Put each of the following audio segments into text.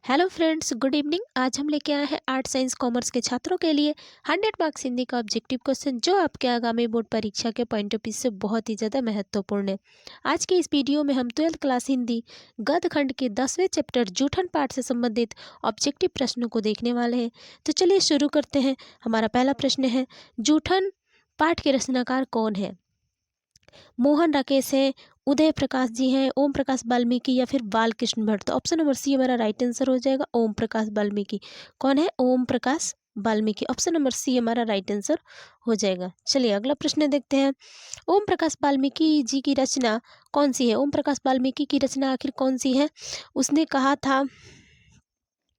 Hello friends, good evening. आज हम लेके आए हैं आर्ट साइंस कॉमर्स के छात्रों के लिए 100 मार्क्स हिंदी का ऑब्जेक्टिव क्वेश्चन, जो आपके आगामी बोर्ड परीक्षा के पॉइंट ऑफ व्यू से बहुत ही ज़्यादा महत्वपूर्ण है। आज की इस वीडियो में हम 12th क्लास हिंदी गद्य खंड के 10वें चैप्टर जूठन पाठ से संबंधित ऑब्जेक्टिव प्रश्नों को देखने वाले हैं। तो चलिए शुरू करते हैं। हमारा पहला प्रश्न है, जूठन पाठ के रचनाकार कौन है? मोहन राकेश हैं, उदय प्रकाश जी हैं, ओम प्रकाश वाल्मीकि या फिर बालकृष्ण भट्ट। तो ऑप्शन नंबर सी हमारा राइट आंसर हो जाएगा, ओम प्रकाश वाल्मीकि। कौन है? Om Prakash Valmiki. Option number C हमारा राइट आंसर हो जाएगा। चलिए अगला प्रश्न देखते हैं। ओम प्रकाश वाल्मीकि जी की रचना कौन सी है? ओम प्रकाश वाल्मीकि की रचना आखिर कौन सी है?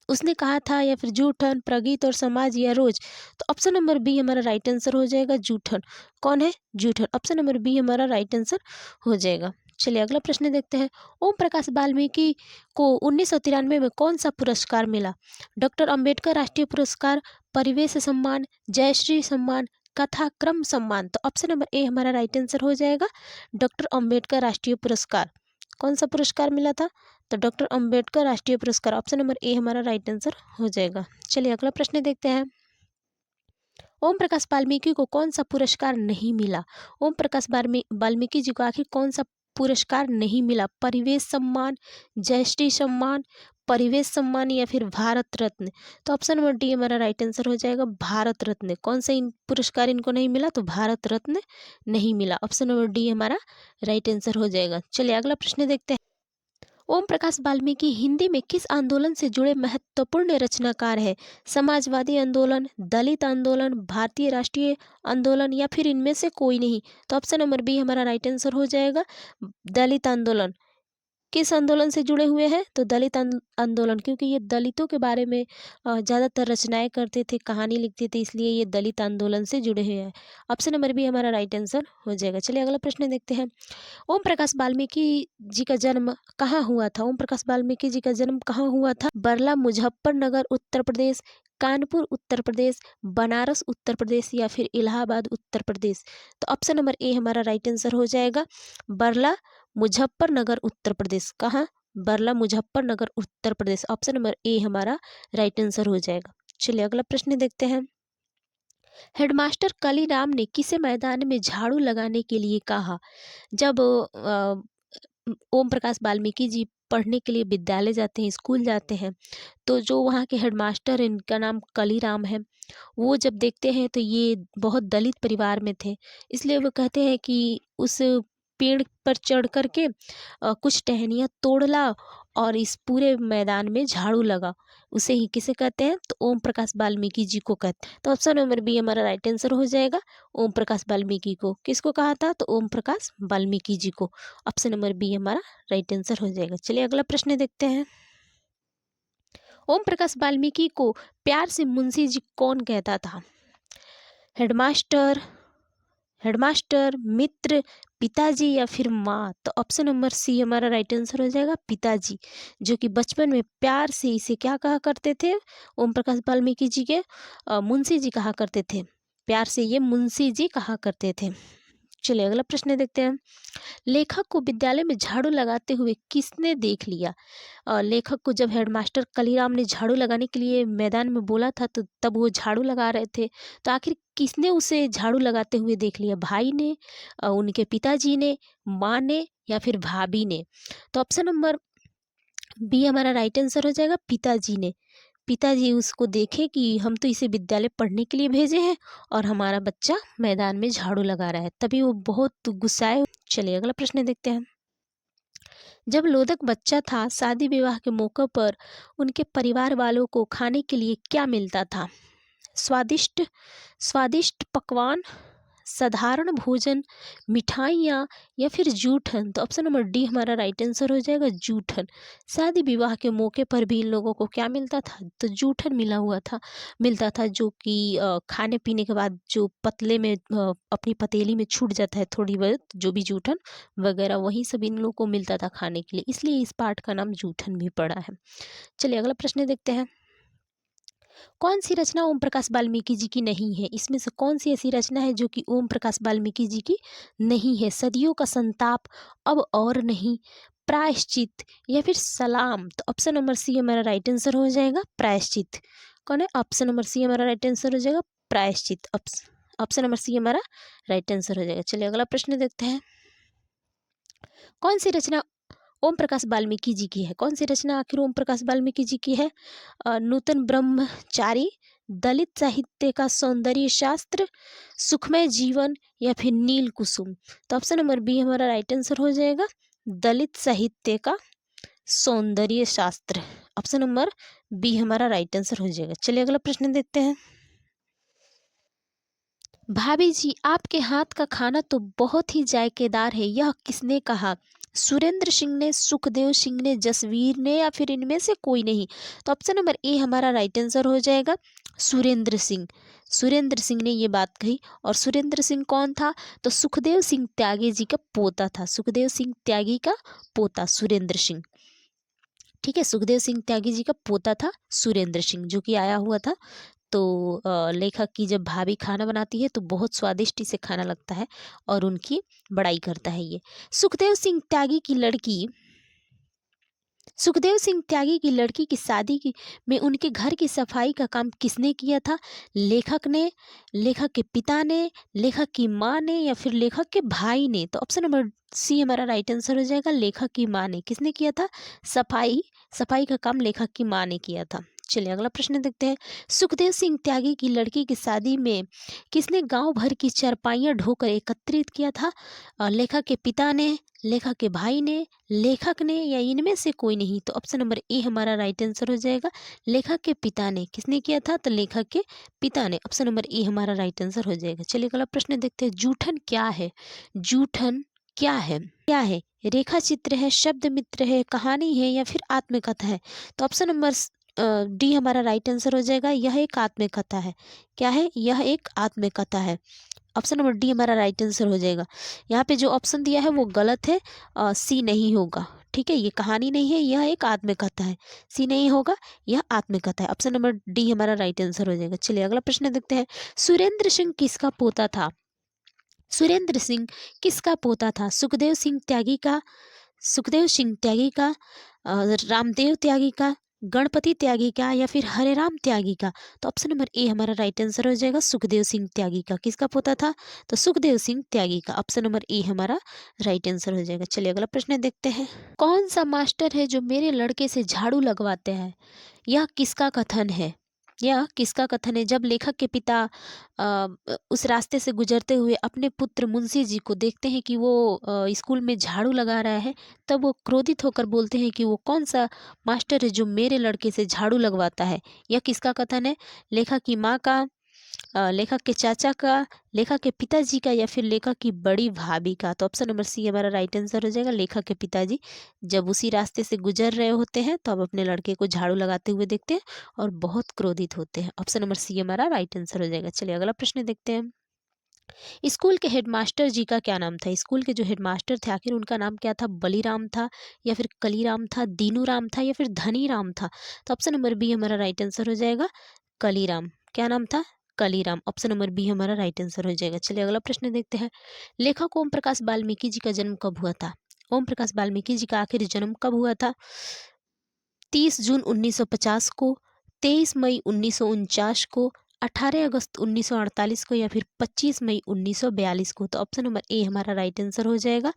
उसने कहा था या फिर जूठन, प्रगीत और समाज या रोज। तो ऑप्शन नंबर बी हमारा राइट आंसर हो जाएगा, जूठन। कौन है? जूठन। ऑप्शन नंबर बी हमारा राइट आंसर हो जाएगा। चलिए अगला प्रश्न देखते हैं। ओम प्रकाश वाल्मीकि को 1993 में कौन सा पुरस्कार मिला? डॉक्टर अंबेडकर राष्ट्रीय पुरस्कार, परिवेश सम्मान, जयश्री सम्मान, कथाक्रम सम्मान। तो ऑप्शन नंबर ए हमारा राइट आंसर हो जाएगा, डॉक्टर अंबेडकर राष्ट्रीय पुरस्कार। कौन सा पुरस्कार मिला था? तो डॉक्टर अंबेडकर राष्ट्रीय पुरस्कार। ऑप्शन नंबर ए हमारा राइट आंसर हो जाएगा। चलिए अगला प्रश्न देखते हैं। ओम प्रकाश वाल्मीकि को कौन सा पुरस्कार नहीं मिला? ओम प्रकाश वाल्मीकि जी को आखिर कौन सा पुरस्कार नहीं मिला? परिवेश सम्मान, जयश्री सम्मान, परिवेश सम्मान या फिर भारत रत्न। तो ऑप्शन नंबर डी हमारा राइट आंसर हो जाएगा, भारत रत्न। कौन सा पुरस्कार इनको नहीं मिला? तो भारत रत्न नहीं मिला। ऑप्शन नंबर डी हमारा राइट आंसर हो जाएगा। चलिए अगला प्रश्न देखते हैं। ओम प्रकाश वाल्मीकि हिंदी में किस आंदोलन से जुड़े महत्वपूर्ण रचनाकार है? समाजवादी आंदोलन, दलित आंदोलन, भारतीय राष्ट्रीय आंदोलन या फिर इनमें से कोई नहीं। तो ऑप्शन नंबर बी हमारा राइट आंसर हो जाएगा, दलित आंदोलन। किस आंदोलन से जुड़े हुए हैं? तो दलित आंदोलन, क्योंकि ये दलितों के बारे में ज़्यादातर रचनाएं करते थे, कहानी लिखते थे, इसलिए ये दलित आंदोलन से जुड़े हुए हैं। ऑप्शन नंबर बी हमारा राइट आंसर हो जाएगा। चलिए अगला प्रश्न देखते हैं। ओम प्रकाश वाल्मीकि जी का जन्म कहाँ हुआ था? ओम प्रकाश वाल्मीकि जी का जन्म कहाँ हुआ था? बरला, मुजफ्फरनगर उत्तर प्रदेश, कानपुर उत्तर प्रदेश, बनारस उत्तर प्रदेश या फिर इलाहाबाद उत्तर प्रदेश। तो ऑप्शन नंबर ए हमारा राइट आंसर हो जाएगा, बरला, मुजफ्फरनगर उत्तर प्रदेश। कहाँ? Barla, Muzaffarnagar Uttar Pradesh. Option number A हमारा राइट आंसर हो जाएगा। चलिए अगला प्रश्न देखते हैं। हेडमास्टर कालीराम ने किसे मैदान में झाड़ू लगाने के लिए कहा? जब ओम प्रकाश वाल्मीकि जी पढ़ने के लिए विद्यालय जाते हैं, स्कूल जाते हैं, तो जो वहाँ के हेडमास्टर, इनका नाम कालीराम है, वो जब देखते हैं तो ये बहुत दलित परिवार में थे, इसलिए वो कहते हैं कि उस पेड़ पर चढ़ कर के कुछ टहनियाँ तोड़ ला और इस पूरे मैदान में झाड़ू लगा। उसे ही किसे कहते हैं? तो ओम प्रकाश वाल्मीकि जी को कहते हैं। तो ऑप्शन नंबर बी हमारा राइट आंसर हो जाएगा, ओम प्रकाश वाल्मीकि को। किसको कहा था? तो ओम प्रकाश वाल्मीकि जी को। ऑप्शन नंबर बी हमारा राइट आंसर हो जाएगा। चलिए अगला प्रश्न देखते हैं। ओम प्रकाश वाल्मीकि को प्यार से मुंशी जी कौन कहता था? हेडमास्टर, मित्र, पिताजी या फिर माँ। तो ऑप्शन नंबर सी हमारा राइट आंसर हो जाएगा, पिताजी, जो कि बचपन में प्यार से इसे क्या कहा करते थे? ओम प्रकाश वाल्मीकि जी के मुंशी जी कहा करते थे। प्यार से ये मुंशी जी कहा करते थे। चलिए अगला प्रश्न देखते हैं। लेखक को विद्यालय में झाड़ू लगाते हुए किसने देख लिया? लेखक को जब हेडमास्टर कालीराम ने झाड़ू लगाने के लिए मैदान में बोला था, तो तब वो झाड़ू लगा रहे थे, तो आखिर किसने उसे झाड़ू लगाते हुए देख लिया? भाई ने, उनके पिताजी ने, माँ ने या फिर भाभी ने? तो ऑप्शन नंबर बी हमारा राइट आंसर हो जाएगा, पिताजी ने। पिताजी उसको देखे कि हम तो इसे विद्यालय पढ़ने के लिए भेजे हैं और हमारा बच्चा मैदान में झाड़ू लगा रहा है, तभी वो बहुत गुस्साए। चलिए अगला प्रश्न देखते हैं। जब लोदक बच्चा था, शादी विवाह के मौके पर उनके परिवार वालों को खाने के लिए क्या मिलता था? स्वादिष्ट स्वादिष्ट पकवान, साधारण भोजन, मिठाइयाँ या फिर जूठन। तो ऑप्शन नंबर डी हमारा राइट आंसर हो जाएगा, जूठन। शादी विवाह के मौके पर भी इन लोगों को क्या मिलता था? तो जूठन मिलता था, जो कि खाने पीने के बाद जो पतले में अपनी पतीली में छूट जाता है थोड़ी बहुत, जो भी जूठन वगैरह, वही सब इन लोगों को मिलता था खाने के लिए, इसलिए इस पाठ का नाम जूठन भी पड़ा है। चलिए अगला प्रश्न देखते हैं। कौन सी रचना ओम प्रकाश वाल्मीकि जी की नहीं है? इसमें से कौन सी ऐसी रचना है जो कि ओम प्रकाश वाल्मीकि जी की नहीं है? सदियों का संताप, अब और नहीं, प्रायश्चित या फिर सलाम? तो ऑप्शन नंबर सी हमारा राइट आंसर हो जाएगा प्रायश्चित। कौन है? ऑप्शन नंबर सी हमारा राइट आंसर हो जाएगा प्रायश्चित। ऑप्शन नंबर सी हमारा राइट आंसर हो जाएगा। चलिए अगला प्रश्न देखते हैं। कौन सी रचना ओम प्रकाश वाल्मीकि जी की है? कौन सी रचना आखिर ओम प्रकाश वाल्मीकि जी की है? नूतन ब्रह्मचारी, दलित साहित्य का सौंदर्य शास्त्र, सुखमय जीवन या फिर नील कुसुम? तो ऑप्शन नंबर बी हमारा राइट आंसर हो जाएगा दलित साहित्य का सौंदर्य शास्त्र। ऑप्शन नंबर बी हमारा राइट आंसर हो जाएगा। चलिए अगला प्रश्न देखते हैं। भाभी जी आपके हाथ का खाना तो बहुत ही जायकेदार है, यह किसने कहा? सुरेंद्र सिंह ने, सुखदेव सिंह ने, जसवीर ने या फिर इनमें से कोई नहीं? तो ऑप्शन नंबर ए हमारा राइट आंसर हो जाएगा सुरेंद्र सिंह। सुरेंद्र सिंह ने ये बात कही। और सुरेंद्र सिंह कौन था? तो सुखदेव सिंह त्यागी जी का पोता था। सुखदेव सिंह त्यागी का पोता सुरेंद्र सिंह। ठीक है, सुखदेव सिंह त्यागी जी का पोता था सुरेंद्र सिंह, जो कि आया हुआ था। तो लेखक की जब भाभी खाना बनाती है तो बहुत स्वादिष्ट इसे खाना लगता है और उनकी बड़ाई करता है ये। सुखदेव सिंह त्यागी की लड़की सुखदेव सिंह त्यागी की लड़की की शादी की में उनके घर की सफाई का काम किसने किया था? लेखक ने, लेखक के पिता ने, लेखक की माँ ने या फिर लेखक के भाई ने? तो ऑप्शन नंबर सी हमारा राइट आंसर हो जाएगा लेखक की माँ ने। किसने किया था? सफाई का काम लेखक की माँ ने किया था। चलिए अगला प्रश्न देखते हैं। सुखदेव सिंह त्यागी की लड़की की शादी में किसने गांव भर की चारपाइयाँ ढोकर एकत्रित किया था? लेखक के पिता ने, लेखक के भाई ने, लेखक ने या इनमें से कोई नहीं? तो ऑप्शन नंबर ए हमारा राइट आंसर हो जाएगा लेखक के पिता ने। किसने किया था? तो लेखक के पिता ने। ऑप्शन नंबर ए हमारा राइट आंसर हो जाएगा। चलिए अगला प्रश्न देखते हैं। जूठन क्या है? जूठन क्या है? क्या है? रेखा चित्र है, शब्द मित्र है, कहानी है या फिर आत्मकथा है? तो ऑप्शन नंबर डी हमारा राइट आंसर हो जाएगा यह एक आत्मकथा है। क्या है? यह एक आत्मकथा है। ऑप्शन नंबर डी हमारा राइट आंसर हो जाएगा। यहाँ पे जो ऑप्शन दिया है वो गलत है, सी नहीं होगा। ठीक है, ये कहानी नहीं है, यह एक आत्मकथा है। सी नहीं होगा, यह आत्मकथा है। ऑप्शन नंबर डी हमारा राइट आंसर हो जाएगा। चलिए अगला प्रश्न देखते हैं। सुरेंद्र सिंह किसका पोता था? सुरेंद्र सिंह किसका पोता था? सुखदेव सिंह त्यागी का, सुखदेव सिंह त्यागी का, रामदेव त्यागी का, गणपति त्यागी का या फिर हरेराम त्यागी का? तो ऑप्शन नंबर ए हमारा राइट आंसर हो जाएगा सुखदेव सिंह त्यागी का। किसका पोता था? तो सुखदेव सिंह त्यागी का। ऑप्शन नंबर ए हमारा राइट आंसर हो जाएगा। चलिए अगला प्रश्न देखते हैं। कौन सा मास्टर है जो मेरे लड़के से झाड़ू लगवाते हैं? यह किसका कथन है? यह किसका कथन है? जब लेखक के पिता उस रास्ते से गुजरते हुए अपने पुत्र मुंशी जी को देखते हैं कि वो स्कूल में झाड़ू लगा रहा है, तब वो क्रोधित होकर बोलते हैं कि वो कौन सा मास्टर है जो मेरे लड़के से झाड़ू लगवाता है? यह किसका कथन है? लेखक की माँ का, लेखक के चाचा का, लेखक के पिताजी का या फिर लेखक की बड़ी भाभी का? तो ऑप्शन नंबर सी हमारा राइट आंसर हो जाएगा लेखक के पिताजी। जब उसी रास्ते से गुजर रहे होते हैं तो अब अपने लड़के को झाड़ू लगाते हुए देखते हैं और बहुत क्रोधित होते हैं। ऑप्शन नंबर सी हमारा राइट आंसर हो जाएगा। चलिए अगला प्रश्न देखते हैं। स्कूल के हेडमास्टर जी का क्या नाम था? स्कूल के जो हेडमास्टर थे आखिर उनका नाम क्या था? बलीराम था या फिर कलीराम था, दीनू राम था या फिर धनी राम था? तो ऑप्शन नंबर बी हमारा राइट आंसर हो जाएगा कलीराम। क्या नाम था? कलीराम। ऑप्शन नंबर बी हमारा राइट आंसर हो जाएगा। चलिए अगला प्रश्न देखते हैं। लेखक ओम प्रकाश वाल्मीकि जी का जन्म कब हुआ था? ओम प्रकाश वाल्मीकि जी का आखिर जन्म कब हुआ था? 30 जून 1950 को, 23 मई 1949 को, 18 अगस्त 1948 को या फिर 25 मई 1942 को? तो ऑप्शन नंबर ए हमारा राइट आंसर हो जाएगा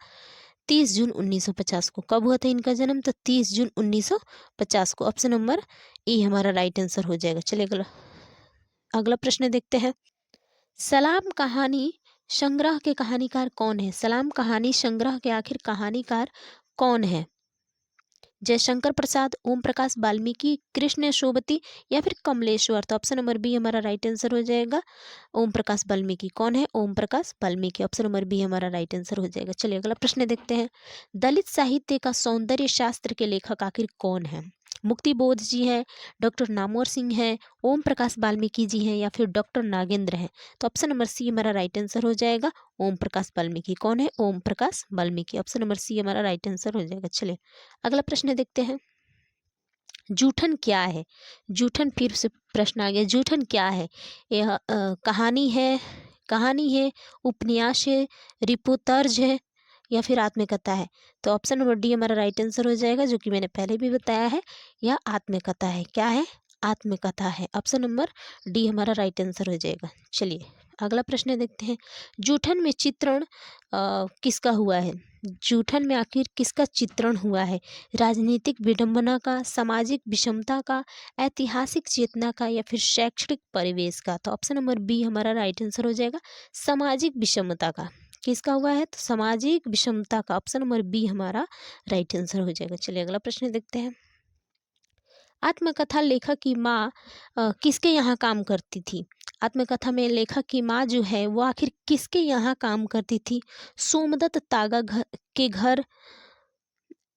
30 जून 1950 को। कब हुआ था इनका जन्म? तो 30 जून 1950 को। ऑप्शन नंबर ए हमारा राइट आंसर हो जाएगा। चलिए अगला प्रश्न देखते हैं। सलाम कहानी संग्रह के कहानीकार कौन है? सलाम कहानी संग्रह के आखिर कहानीकार कौन है? जयशंकर प्रसाद, ओम प्रकाश वाल्मीकि, कृष्ण शोभती या फिर कमलेश्वर? तो ऑप्शन नंबर बी हमारा राइट आंसर हो जाएगा ओम प्रकाश वाल्मीकि। कौन है? Om Prakash Valmiki. Option number B हमारा राइट आंसर हो जाएगा। चलिए अगला प्रश्न देखते हैं। दलित साहित्य का सौंदर्य शास्त्र के लेखक आखिर कौन है? मुक्ति बोध जी हैं, डॉक्टर नामवर सिंह हैं, ओम प्रकाश वाल्मीकि जी हैं या फिर डॉक्टर नागेंद्र हैं? तो ऑप्शन नंबर सी हमारा राइट आंसर हो जाएगा ओम प्रकाश वाल्मीकि। कौन है? Om Prakash Valmiki. Option number C हमारा राइट आंसर हो जाएगा। चलिए अगला प्रश्न देखते हैं। जूठन क्या है? जूठन, फिर से प्रश्न आ गया, जूठन क्या है? यह कहानी है, उपन्यास है, रिपोर्ताज है या फिर आत्मकथा है? तो ऑप्शन नंबर डी हमारा राइट आंसर हो जाएगा, जो कि मैंने पहले भी बताया है, यह आत्मकथा है। क्या है? आत्मकथा है। ऑप्शन नंबर डी हमारा राइट आंसर हो जाएगा। चलिए अगला प्रश्न देखते हैं। जूठन में चित्रण किसका हुआ है? जूठन में आखिर किसका चित्रण हुआ है? राजनीतिक विडंबना का, सामाजिक विषमता का, ऐतिहासिक चेतना का, या फिर शैक्षणिक परिवेश का? तो ऑप्शन नंबर बी हमारा राइट आंसर हो जाएगा, सामाजिक विषमता का। किसका हुआ है? तो सामाजिक विषमता का। ऑप्शन नंबर बी हमारा राइट आंसर हो जाएगा। चलिए अगला प्रश्न देखते हैं। आत्मकथा लेखक की माँ किसके यहाँ काम करती थी? आत्मकथा में लेखक की माँ जो है वो आखिर किसके यहाँ काम करती थी? सोमदत्त तागा के घर,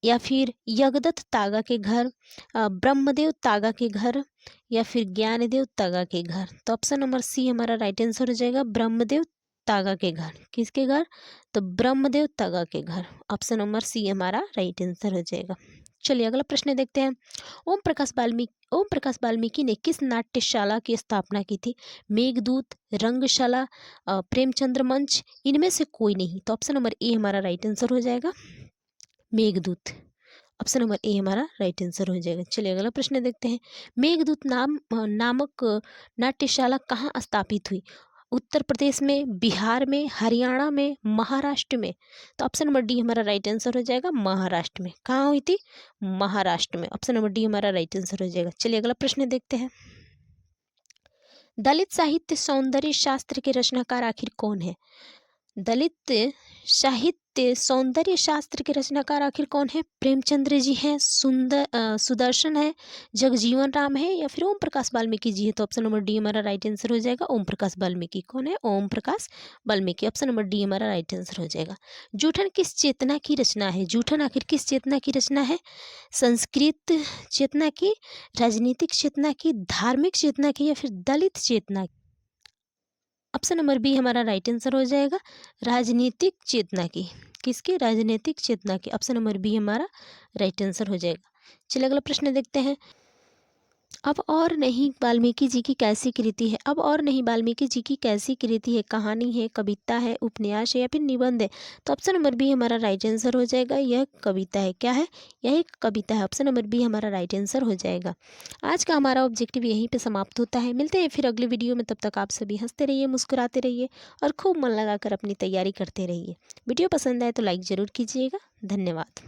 या फिर यगदत्त तागा के घर, ब्रह्मदेव तागा के घर, या फिर ज्ञानदेव तागा के घर? तो ऑप्शन नंबर सी हमारा राइट आंसर हो जाएगा, ब्रह्मदेव तागा के घर। किसके घर? तो ब्रह्मदेव तागा के घर। ऑप्शन नंबर सी हमारा राइट आंसर हो जाएगा। चलिए अगला प्रश्न देखते हैं। ओम प्रकाश वाल्मीकि ने किस नाट्यशाला की स्थापना की थी? मेघदूत, रंगशाला, प्रेमचंद्र मंच, इनमें से कोई नहीं। तो ऑप्शन नंबर ए हमारा राइट आंसर हो जाएगा, मेघदूत। ऑप्शन नंबर ए हमारा राइट आंसर हो जाएगा। चलिए अगला प्रश्न देखते हैं। मेघदूत नामक नाट्यशाला कहाँ स्थापित हुई? उत्तर प्रदेश में, बिहार में, हरियाणा में, महाराष्ट्र में? तो ऑप्शन नंबर डी हमारा राइट आंसर हो जाएगा, महाराष्ट्र में। कहाँ हुई थी? महाराष्ट्र में। ऑप्शन नंबर डी हमारा राइट आंसर हो जाएगा। चलिए अगला प्रश्न देखते हैं। दलित साहित्य सौंदर्य शास्त्र के रचनाकार आखिर कौन है? दलित साहित्य सौंदर्य शास्त्र के रचनाकार आखिर कौन है? प्रेमचंद्र जी हैं, सुदर्शन है, जगजीवन राम है, या फिर ओम प्रकाश वाल्मीकि जी है? तो ऑप्शन नंबर डी हमारा राइट आंसर हो जाएगा, ओम प्रकाश वाल्मीकि। कौन है? Om Prakash Valmiki. Option number D हमारा राइट आंसर हो जाएगा। जूठन किस चेतना की रचना है? जूठन आखिर किस चेतना की रचना है? संस्कृत चेतना की, राजनीतिक चेतना की, धार्मिक चेतना की, या फिर दलित चेतना की? ऑप्शन नंबर बी हमारा राइट आंसर हो जाएगा, राजनीतिक चेतना की। किसकी? राजनीतिक चेतना की। ऑप्शन नंबर बी हमारा राइट आंसर हो जाएगा। चलिए अगला प्रश्न देखते हैं। अब और नहीं वाल्मीकि जी की कैसी कृति है? अब और नहीं वाल्मीकि जी की कैसी कृति है? कहानी है, कविता है, उपन्यास है, या फिर निबंध है? तो ऑप्शन नंबर बी हमारा राइट आंसर हो जाएगा, यह कविता है। क्या है? यह एक कविता है। ऑप्शन नंबर बी हमारा राइट आंसर हो जाएगा। आज का हमारा ऑब्जेक्टिव यहीं पे समाप्त होता है। मिलते हैं फिर अगले वीडियो में। तब तक आप सभी हंसते रहिए, मुस्कुराते रहिए और खूब मन लगाकर अपनी तैयारी करते रहिए। वीडियो पसंद आए तो लाइक ज़रूर कीजिएगा। धन्यवाद।